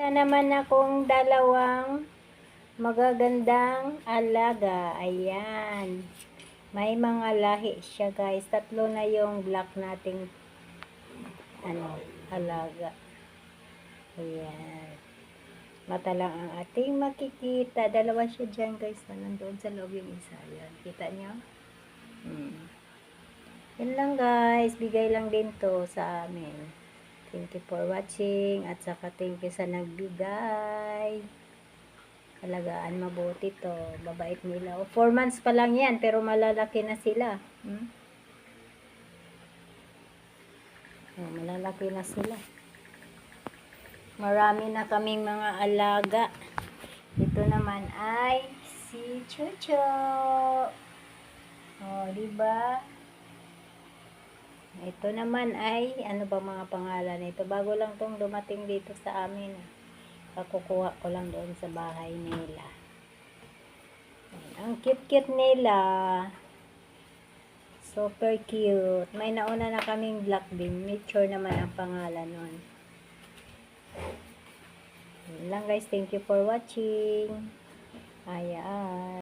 naman akong dalawang magagandang alaga. Ayan. May mga lahi siya, guys. Tatlo na yung black nating alaga. Ayan. Mata lang ang ating makikita. Dalawa siya dyan, guys. Nandoon sa loob yung isa. Ayan. Kita niyo? Yan lang, guys. Bigay lang din to sa amin. Thank you for watching at saka thank you sa nagbigay. Alagaan mabuti to. Babait nila. 4 months pa lang yan pero malalaki na sila. Malalaki na sila. Marami na kaming mga alaga. Ito naman ay si Chucho. Oh, diba? Ito naman ay, ano ba mga pangalan nito? Bago lang tong dumating dito sa amin. Kakukuha ko lang doon sa bahay nila. Ayan, ang cute-cute nila. Super cute. May nauna na kaming black din. Mature naman ang pangalan nun. Ayan lang, guys. Thank you for watching. Ayan.